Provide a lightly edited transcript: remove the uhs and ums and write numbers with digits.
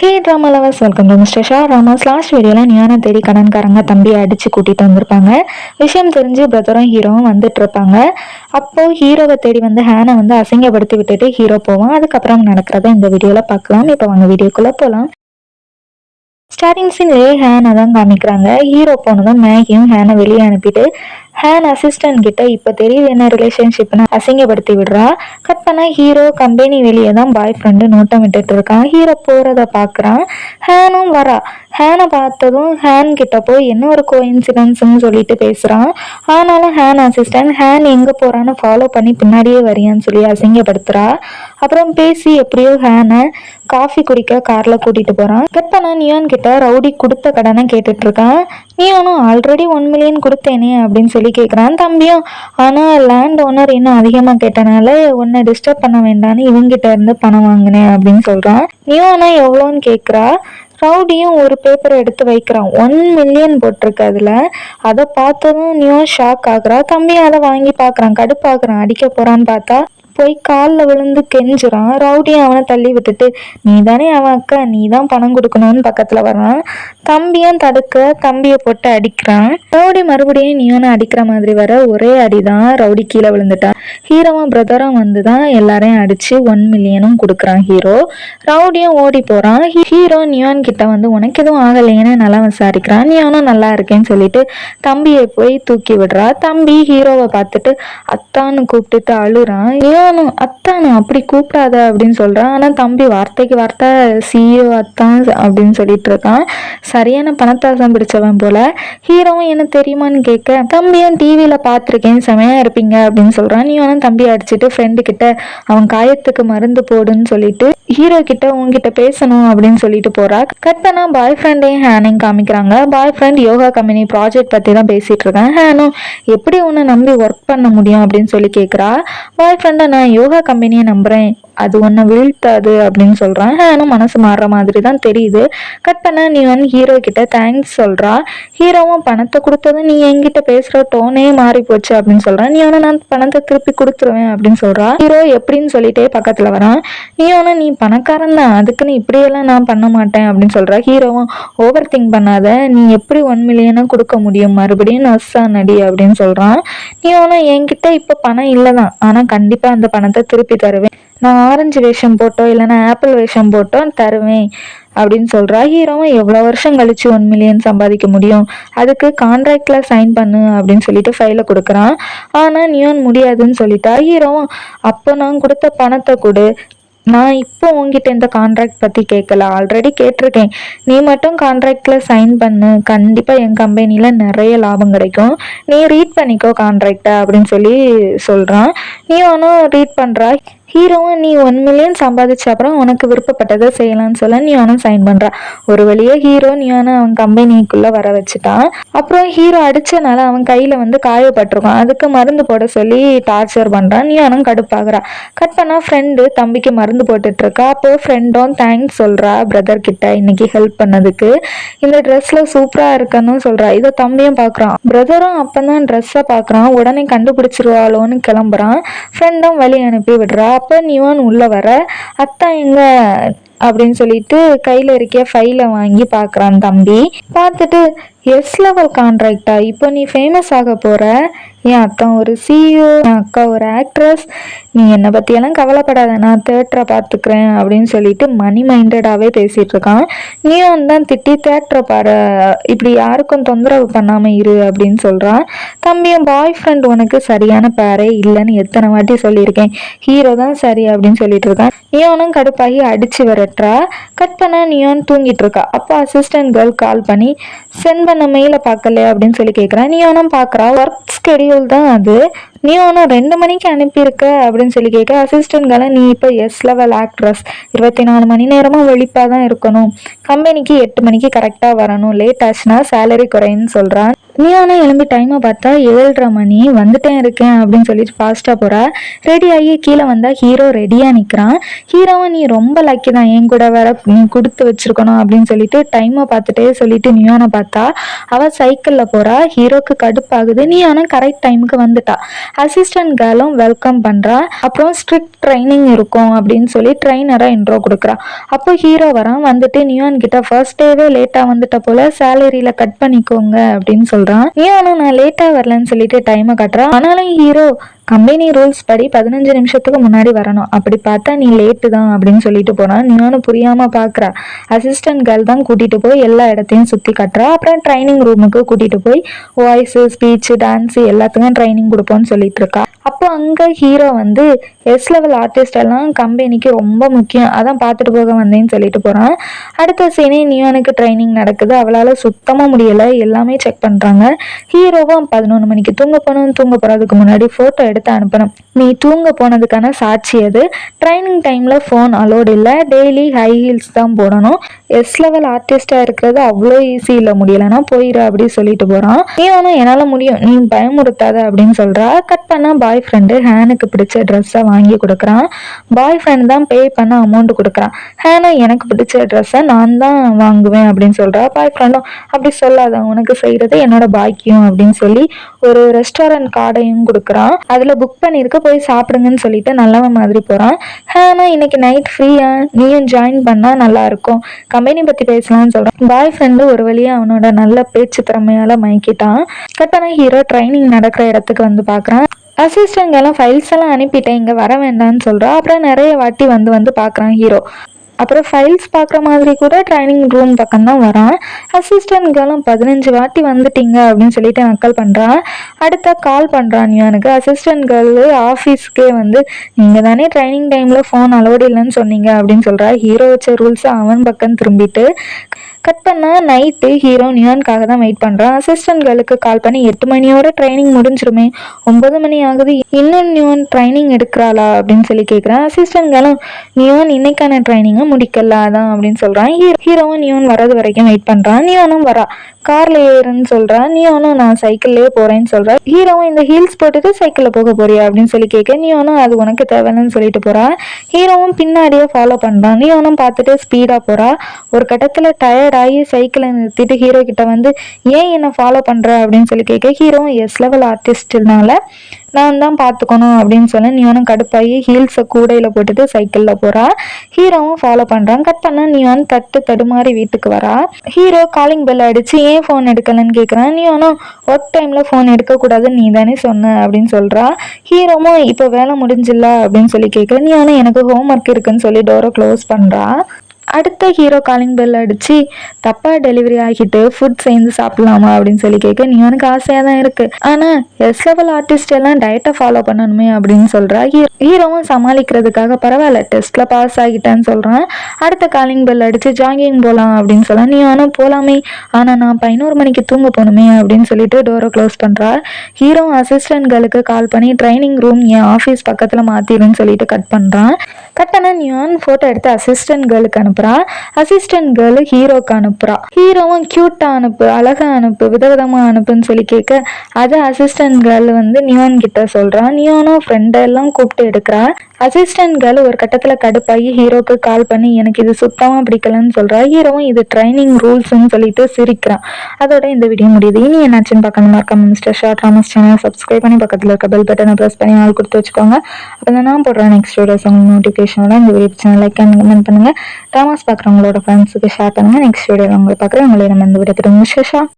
Hey drama lovers, welcome to mister Shah ராமாஸ். Last வீடியோவில் நியானை தேடி கடன்காரங்க தம்பியை அடித்து கூட்டிகிட்டு வந்திருப்பாங்க. விஷயம் தெரிஞ்சு பிரதரும் ஹீரோவும் வந்துட்டு இருப்பாங்க. அப்போது ஹீரோவை தேடி வந்து ஹேனை வந்து அசிங்கப்படுத்தி விட்டுட்டு ஹீரோ போவான். அதுக்கப்புறம் நடக்கிறத இந்த வீடியோவில் பார்க்கலாம். இப்போ வாங்க வீடியோக்குள்ளே போகலாம். ஸ்டார்டிங் சீன்லேயே ஹேனை தான் காமிக்கிறாங்க. ஹீரோ போனதும் மேகியும் ஹேனை வெளியே அனுப்பிட்டு ஹேன் அசிஸ்டன்ட் கிட்ட இப்போ தெரியுது என்ன ரிலேஷன்ஷிப்னு அசிங்கப்படுத்தி விடுறா. கட் பண்ணா ஹீரோ கம்பெனி வெளியே தான் பாய் ஃப்ரெண்டு நோட்டம் விட்டுட்டு இருக்கான். ஹீரோ போறத பாக்குறான். ஹேனும் வரா. ஹேனை பார்த்ததும் ஹேன் கிட்ட போய் என்ன ஒரு கோஇன்சிடன்ஸ்ன்னு சொல்லிட்டு பேசுறான். ஆனாலும் ஹேன் அசிஸ்டன்ட் ஹேன் எங்க போறான்னு ஃபாலோ பண்ணி பின்னாடியே வரியான்னு சொல்லி அசிங்கப்படுத்துறா. அப்புறம் பேசி எப்படியோ ஹேனை காஃபி குடிக்க கார்ல கூட்டிட்டு போறான். கட் பண்ணா நியான் கிட்ட ரவுடி கொடுத்த கடனை கேட்டுட்டு இருக்கான். நியானும் ஆல்ரெடி 1 மில்லியன் கொடுத்தேனே அப்படின்னு சொல்லி கேட்குறான் தம்பியும். ஆனால் லேண்ட் ஓனர் இன்னும் அதிகமாக கேட்டனால உன்னை டிஸ்டர்ப் பண்ண வேண்டான்னு இவங்கிட்ட இருந்து பணம் வாங்கினேன் அப்படின்னு சொல்கிறான். நியானா எவ்வளோன்னு கேட்குறா. ரவுடியும் ஒரு பேப்பரை எடுத்து வைக்கிறான். 1 மில்லியன் போட்டிருக்கு அதில். அதை பார்த்ததும் நியோ ஷாக் ஆகுறா. தம்பியும் அதை வாங்கி பார்க்குறான். கடுப்பாக்குறான். அடிக்க போகிறான்னு பார்த்தா போய் காலில் விழுந்து கெஞ்சுறான். ரவுடியும் அவனை தள்ளி விட்டுட்டு நீ தானே அவன் அக்கா, நீ தான் பணம் கொடுக்கணும்னு பக்கத்தில் வர்றான். தம்பியும் தடுக்க தம்பியை போட்டு அடிக்கிறான். ரவுடி மறுபடியும் நியோனை அடிக்கிற மாதிரி வர ஒரே அடிதான். ரவுடி கீழே விழுந்துட்டான். ஹீரோவும் பிரதரும் வந்து தான் எல்லாரையும் அடிச்சு 1 மில்லியனும் கொடுக்குறான் ஹீரோ. ரவுடியும் ஓடி போகிறான். ஹீரோ நியான் கிட்ட வந்து உனக்கு எதுவும் ஆகலைன்னு நல்லா விசாரிக்கிறான். நியானும் நல்லா இருக்கேன்னு சொல்லிட்டு தம்பியை போய் தூக்கி விடுறா. தம்பி ஹீரோவை பார்த்துட்டு அத்தான்னு கூப்பிட்டுட்டு அழுறான். அத்தானு அப்படி கூப்பிடாத அப்படின்னு சொல்றான். ஆனா தம்பி வார்த்தைக்கு வார்த்தை சிஇஓ அத்தான் அப்படின்னு சொல்லிட்டு இருக்கான். சரியான பணத்தாசம் பிடிச்சவன் போல. ஹீரோவும் என்ன தெரியுமான்னு கேட்க தம்பியும் டிவியில பார்த்துருக்கேன், செமையா இருப்பீங்க அப்படின்னு சொல்றான். நீ வேணும் தம்பி அடிச்சுட்டு ஃப்ரெண்டு கிட்ட அவன் காயத்துக்கு மருந்து போடுன்னு சொல்லிட்டு ஹீரோ கிட்ட உங்ககிட்ட பேசணும் அப்படின்னு சொல்லிட்டு போறா. கட் பண்ணா பாய் ஃப்ரெண்டையும் ஹேனையும் காமிக்கிறாங்க. பாய் ஃப்ரெண்ட் யோகா கம்பெனி ப்ராஜெக்ட் பத்தி தான் பேசிட்டு இருக்கான். ஹேனும் எப்படி உன்னை நம்பி ஒர்க் பண்ண முடியும் அப்படின்னு சொல்லி கேட்குறா. பாய் ஃப்ரெண்டை நான் யோகா கம்பெனியை நம்புறேன், அது ஒன்றை வீழ்த்தாது அப்படின்னு சொல்றான். ஹேனும் மனசு மாறுற மாதிரி தான் தெரியுது. கட் பண்ண நீ வந்து ஹீரோ கிட்ட தேங்க்ஸ் சொல்றா. ஹீரோவும் பணத்தை கொடுத்ததும் நீ என்கிட்ட பேசுற டோனே மாறி போச்சு அப்படின்னு சொல்றான். நீ வேணா நான் பணத்தை திருப்பி கொடுத்துருவேன் அப்படின்னு சொல்றா. ஹீரோ எப்படின்னு சொல்லிட்டே பக்கத்துல வரான். நீ வேணா நீ பணக்காரன் தான், அதுக்குன்னு இப்படியெல்லாம் நான் பண்ண மாட்டேன் அப்படின்னு சொல்றா. ஹீரோவும் ஓவர் திங்க் பண்ணாத, நீ எப்படி 1 மில்லியனா கொடுக்க முடியும், மறுபடியும் நர்ஸா நடி அப்படின்னு சொல்றான். நீ வேணா என்கிட்ட இப்ப பணம் இல்லதான், ஆனா கண்டிப்பா அந்த பணத்தை திருப்பி தருவேன். நான் ஆரஞ்சு வேஷம் போட்டோ இல்லைன்னா ஆப்பிள் வேஷம் போட்டோ தருவேன் அப்படின்னு சொல்றா. ஹீரோவும் எவ்வளோ வருஷம் கழிச்சு 1 மில்லியன் சம்பாதிக்க முடியும், அதுக்கு கான்ட்ராக்ட்ல சைன் பண்ணு அப்படின்னு சொல்லிட்டு ஃபைலை கொடுக்குறான். ஆனா நியான் முடியாதுன்னு சொல்லிட்டா. ஹீரோவும் அப்போ நான் கொடுத்த பணத்தை கொடு, நான் இப்போ உங்ககிட்ட இந்த கான்ட்ராக்ட் பற்றி கேட்கல, ஆல்ரெடி கேட்டிருக்கேன், நீ மட்டும் கான்ட்ராக்டில் சைன் பண்ணு, கண்டிப்பாக என் கம்பெனியில் நிறைய லாபம் கிடைக்கும், நீ ரீட் பண்ணிக்கோ கான்ட்ராக்டை அப்படின்னு சொல்லி சொல்கிறான். நீ ஒன்றும் ரீட் பண்ணுறா. ஹீரோவும் நீ 1 மில்லியன் சம்பாதிச்ச அப்புறம் உனக்கு விருப்பப்பட்டதை செய்யலாம்னு சொல்ல நியானும் சைன் பண்ணுறா. ஒரு வழியாக ஹீரோ நியானை அவன் கம்பெனிக்குள்ளே வர வச்சுட்டான். அப்புறம் ஹீரோ அடித்தனால அவன் கையில் வந்து காயப்பட்டிருக்கான். அதுக்கு மருந்து போட சொல்லி டார்ச்சர் பண்ணுறான். நியானும் கடுப்பாகிறா. கட் பண்ணால் ஃப்ரெண்டு தம்பிக்கு மருந்து போட்டுட்ருக்கா. அப்போது ஃப்ரெண்டும் தேங்க்ஸ் சொல்கிறா பிரதர் கிட்ட இன்னைக்கு ஹெல்ப் பண்ணதுக்கு, இந்த ட்ரெஸ்ஸில் சூப்பராக இருக்குன்னு சொல்கிறா. இதை தம்பியும் பார்க்குறான். பிரதரும் அப்போ தான் ட்ரெஸ்ஸை பார்க்குறான். உடனே கண்டுபிடிச்சிருவாளோன்னு கிளம்புறான். ஃப்ரெண்டும் வழி அனுப்பி விடுறா. அப்போ நியான் உள்ள வர அத்தா எங்க அப்படின்னு சொல்லிட்டு கையில் இருக்க ஃபைலை வாங்கி பார்க்குறான் தம்பி. பார்த்துட்டு எஸ் லெவல் கான்ட்ராக்டா, இப்போ நீ ஃபேமஸ் ஆக போகிற, என் அத்தான் ஒரு சிஇஓ, என் அக்கா ஒரு ஆக்ட்ரஸ், நீ என்னை பற்றியெல்லாம் கவலைப்படாத, நான் தேட்டரை பார்த்துக்கிறேன் அப்படின்னு சொல்லிட்டு மணி மைண்டடாகவே பேசிகிட்டு இருக்கான். நீயும் தான் திட்டி தேட்டரை பாரு, இப்படி யாருக்கும் தொந்தரவு பண்ணாமல் இரு அப்படின்னு சொல்கிறான். தம்பியும் பாய் ஃப்ரெண்ட் உனக்கு சரியான பேரே இல்லைன்னு எத்தனை வாட்டி சொல்லியிருக்கேன், ஹீரோ தான் சரி அப்படின்னு சொல்லிட்டு இருக்கான். நியானும் கடுப்பாகி அடிச்சு விரட்டுறா. கட் பண்ண நியான் தூங்கிட்டு இருக்கா. அப்போ அசிஸ்டன்ட் கேர்ள் கால் பண்ணி சென்ட் பண்ண மெயிலை பார்க்கலையா அப்படின்னு சொல்லி கேட்குறான். நியானும் பார்க்குறா. ஒர்க் ஸ்கெடியூல் தான் அது, நீ ஒன்று 2 மணிக்கு அனுப்பியிருக்க அப்படின்னு சொல்லி கேட்க அசிஸ்டன்ட்களை நீ இப்போ எஸ் லெவல் ஆக்ட்ரஸ், 24 மணி நேரமும் வெளிப்பாக தான் இருக்கணும், கம்பெனிக்கு 8 மணிக்கு கரெக்டாக வரணும், லேட் ஆச்சுன்னா சேலரி குறைன்னு சொல்கிறான். நீ ஆனால் எழும்பி டைமை பார்த்தா 7:30 மணி, வந்துட்டேன் இருக்கேன் அப்படின்னு சொல்லிட்டு ஃபாஸ்ட்டாக போகிறா. ரெடி ஆகி கீழே வந்தால் ஹீரோ ரெடியாக நிற்கிறான். ஹீரோவை நீ ரொம்ப லக்கி தான், என் கூட வேற நீ கொடுத்து வச்சிருக்கணும் அப்படின்னு சொல்லிட்டு டைமை பார்த்துட்டே சொல்லிட்டு நியானை பார்த்தா அவள் சைக்கிளில் போகிறா. ஹீரோக்கு கடுப்பாகுது. நீ ஆனால் கரெக்ட் டைமுக்கு வந்துட்டா. அசிஸ்டன்ட் கேர்ளும் வெல்கம் பண்றா. அப்புறம் ஸ்ட்ரிக்ட் ட்ரைனிங் இருக்கும் அப்படின்னு சொல்லி ட்ரைனரா இன்ட்ரோ கொடுக்குறா. அப்போ ஹீரோ வரான். வந்துட்டு நியான் கிட்ட ஃபர்ஸ்ட் டேவே லேட்டா வந்துட்ட போல, சேலரியில கட் பண்ணிக்கோங்க அப்படின்னு சொல்றான். நியானும் நான் லேட்டா வரலன்னு சொல்லிட்டு டைமை காட்டுறான். ஆனாலும் ஹீரோ கம்பெனி ரூல்ஸ் படி 15 நிமிஷத்துக்கு முன்னாடி வரணும், அப்படி பார்த்தா நீ லேட்டு தான் அப்படின்னு சொல்லிட்டு போறான். நீனும் புரியாம பாக்குறா. அசிஸ்டன்ட் கேர்ள் தான் கூட்டிட்டு போய் எல்லா இடத்தையும் சுத்தி காட்டுறா. அப்புறம் ட்ரைனிங் ரூமுக்கு கூட்டிட்டு போய் வாய்ஸ், ஸ்பீச், டான்ஸ் எல்லாத்துக்கும் ட்ரைனிங் கொடுப்போம்னு சொல்லிட்டு இருக்கா. அப்போ அங்க ஹீரோ வந்து எஸ் லெவல் ஆர்டிஸ்ட் எல்லாம் கம்பெனிக்கு ரொம்ப முக்கியம், அதான் பார்த்துட்டு போக வந்தேன்னு சொல்லிட்டு போறான். அடுத்த சீனே நியானுக்கு ட்ரைனிங் நடக்குது. அவளால சுத்தமா முடியல, எல்லாமே செக் பண்றாங்க. ஹீரோவும் 11 மணிக்கு தூங்க போகணும், தூங்க போறதுக்கு முன்னாடி போட்டோ எடுத்து அனுப்பணும், நீ தூங்க போனதுக்கான சாட்சி அது. ட்ரைனிங் டைம்ல ஃபோன் அலோடு இல்லை, டெய்லி ஹை ஹீல்ஸ் தான் போடணும், எஸ் லெவல் ஆர்டிஸ்டா இருக்கிறது அவ்வளோ ஈஸி இல்லை, முடியலன்னா போயிரு அப்படி சொல்லிட்டு போறான். நீனும் என்னால முடியும், நீ பயமுறுத்தாத அப்படின்னு சொல்றா. கட் பண்ணா பாய் ஃப்ரெண்டு ஹேனுக்கு பிடிச்ச ட்ரெஸ்ஸை வாங்கி கொடுக்குறான். பாய் ஃப்ரெண்ட் தான் பே பண்ண அமௌண்ட் கொடுக்குறான். ஹேனா எனக்கு பிடிச்ச ட்ரெஸ்ஸை நான் தான் வாங்குவேன் அப்படின்னு சொல்றா. பாய் ஃப்ரெண்டும் அப்படி சொல்லாத, உனக்கு செய்யறது என்னோட பாக்கியம் அப்படின்னு சொல்லி ஒரு ரெஸ்டாரண்ட் கார்டையும் கொடுக்குறான். அதுல புக் பண்ணிருக்க, போய் சாப்பிடுங்கன்னு சொல்லிட்டு நல்லவன் மாதிரி போறான். ஹேனா இன்னைக்கு நைட் ஃப்ரீயா, நீயும் ஜாயின் பண்ணா நல்லா இருக்கும், கம்பெனி பத்தி பேசலாம்னு சொல்றான். பாய் ஃப்ரெண்டு ஒரு வழியா அவனோட நல்ல பேச்சு திறமையால மயக்கிட்டான். கட்டான ஹீரோ ட்ரைனிங் நடக்கிற இடத்துக்கு வந்து பாக்குறான். அசிஸ்டன்ட் எல்லாம் ஃபைல்ஸ் எல்லாம் அனுப்பிட்டேன், இங்க வர வேண்டாம்னு சொல்றா. அப்புறம் நிறைய வாட்டி வந்து பாக்குறான் ஹீரோ. அப்புறம் ஃபைல்ஸ் பார்க்குற மாதிரி கூட ட்ரைனிங் ரூம் பக்கம் தான் வரான். அசிஸ்டன்ட்களும் 15 வாட்டி வந்துட்டீங்க அப்படின்னு சொல்லிட்டு நக்கல் பண்ணுறான். அடுத்த கால் பண்ணுறான் நியானுக்கு. அசிஸ்டன்ட்கள் ஆஃபீஸ்க்கே வந்து நீங்கள் தானே ட்ரைனிங் டைமில் ஃபோன் அலோடு இல்லைன்னு சொன்னீங்க அப்படின்னு சொல்கிறா. ஹீரோ வச்ச ரூல்ஸை அவன் பக்கம் திரும்பிட்டு கட் பண்ணால் நைட்டு ஹீரோ நியானுக்காக தான் வெயிட் பண்ணுறான். அசிஸ்டன்ட்களுக்கு கால் பண்ணி 8 மணியோட ட்ரைனிங் முடிஞ்சிருமே, 9 மணி ஆகுது, இன்னும் நியான் ட்ரைனிங் எடுக்கிறாளா அப்படின்னு சொல்லி கேட்குறான். அசிஸ்டன்ட்களும் நியான் இன்னைக்கான ட்ரைனிங்கை முடிக்கல அதான் அப்படின்னு சொல்கிறான். ஹீரோவும் நியான் வர்றது வரைக்கும் வெயிட் பண்ணுறான். நியானும் வரா. கார்ல ஏறுன்னு சொல்றான். நியானும் நான் சைக்கிள்லயே போறேன்னு சொல்றேன். ஹீரோவும் இந்த ஹீல்ஸ் போட்டுட்டு சைக்கிள்ல போக போறியா அப்படின்னு சொல்லி கேட்க, நியானும் அது உனக்கு தேவைன்னு சொல்லிட்டு போறா. ஹீரோவும் பின்னாடியே ஃபாலோ பண்றான். நியானும் பார்த்துட்டு ஸ்பீடா போறா. ஒரு கட்டத்துல டயர்ட் ஆகி சைக்கிளை நிறுத்திட்டு ஹீரோ கிட்ட வந்து ஏன் என்ன ஃபாலோ பண்ற அப்படின்னு சொல்லி கேட்க, ஹீரோவும் எஸ் லெவல் ஆர்டிஸ்ட்னால நான் தான் பார்த்துக்கணும் அப்படின்னு சொல்லி நியானும் கடுப்பாகி ஹீல்ஸை கூடையில போட்டுட்டு சைக்கிளில் போறா. ஹீரோவும் ஃபாலோ பண்றான். கட் பண்ண நியான் தடுமாறி வீட்டுக்கு வரா. ஹீரோ காலிங் பெல் அடிச்சு ஏன் ஃபோன் எடுக்கலன்னு கேட்குறான். நியானும் ஒர்க் டைம்ல ஃபோன் எடுக்கக்கூடாதுன்னு நீ தானே சொன்ன அப்படின்னு சொல்றா. ஹீரோவும் இப்போ வேலை முடிஞ்சில்ல அப்படின்னு சொல்லி கேட்க, நியானும் எனக்கு ஹோம் ஒர்க் இருக்குன்னு சொல்லி டோரை க்ளோஸ் பண்றா. அடுத்த ஹீரோ காலிங் பெல் அடிச்சு தப்பா டெலிவரி ஆகிட்டு ஃபுட் சேர்ந்து சாப்பிடலாமா அப்படின்னு சொல்லி கேட்க, நியானுக்கு ஆசையா தான் இருக்கு, ஆனா எஸ் லெவல் ஆர்டிஸ்ட் எல்லாம் டயட்டை ஃபாலோ பண்ணணுமே அப்படின்னு சொல்றா. ஹீரோவும் சமாளிக்கிறதுக்காக பரவாயில்ல டெஸ்ட்ல பாஸ் ஆகிட்டேன்னு சொல்றான். அடுத்த காலிங் பெல் அடிச்சு ஜாகிங் போலாம் அப்படின்னு சொல்ல, நியானும் போலாமே, ஆனா நான் 11 மணிக்கு தூங்க போகணுமே அப்படின்னு சொல்லிட்டு டோரை க்ளோஸ் பண்றா. ஹீரோ அசிஸ்டன்ட்களுக்கு கால் பண்ணி ட்ரைனிங் ரூம் என் ஆஃபீஸ் பக்கத்துல மாத்திருன்னு சொல்லிட்டு கட் பண்றான். கட்டண நியான் போட்டோ எடுத்து அசிஸ்டன்ட் கேர்ளுக்கு அனுப்புறா. அசிஸ்டன்ட் கேர்ளு ஹீரோக்கு அனுப்புறா. ஹீரோவும் கியூட்டா அனுப்பு, அழகா அனுப்பு, விதவிதமா அனுப்புன்னு சொல்லி கேட்க, அதை அசிஸ்டன்ட் கேர்ள் நியான் கிட்ட சொல்றான். நியானும் ஃப்ரெண்ட் எல்லாம் கூப்பிட்டு எடுக்கிறா. அசிஸ்டன்ட் கேர்ள் ஒரு கட்டத்துல கடுப்பாகி ஹீரோக்கு கால் பண்ணி எனக்கு இது சுத்தமா பிடிக்கலன்னு சொல்றா. ஹீரோவும் இது ட்ரைனிங் ரூல்ஸ்ன்னு சொல்லிட்டு சிரிக்கிறான். அதோட இந்த வீடியோ முடியுது. இனி என்னாச்சுன்னு பார்க்கணும் மறக்காம மிஸ்டர் ஷார்ட் ராமஸ் சேனல் சப்ஸ்கிரைப் பண்ணி பக்கத்துல இருக்க பெல் பட்டனை ப்ரெஸ் பண்ணி ஆள் கொடுத்து வச்சுக்கோங்க. அப்போ நான் போடுற நெக்ஸ்ட் வீடியோஸ் உங்களுக்கு நோட்டிஃபிகேஷனோட இந்த video channel like and comment பண்ணுங்க. ராமஸ் பார்க்குறவங்களோட ஃப்ரெண்ட்ஸுக்கு ஷேர் பண்ணுங்க. நெக்ஸ்ட் வீடியோ உங்களை பார்க்குறேன். உங்களை நம்ம இந்த வீடியோ மிஸ்டர் ஷா.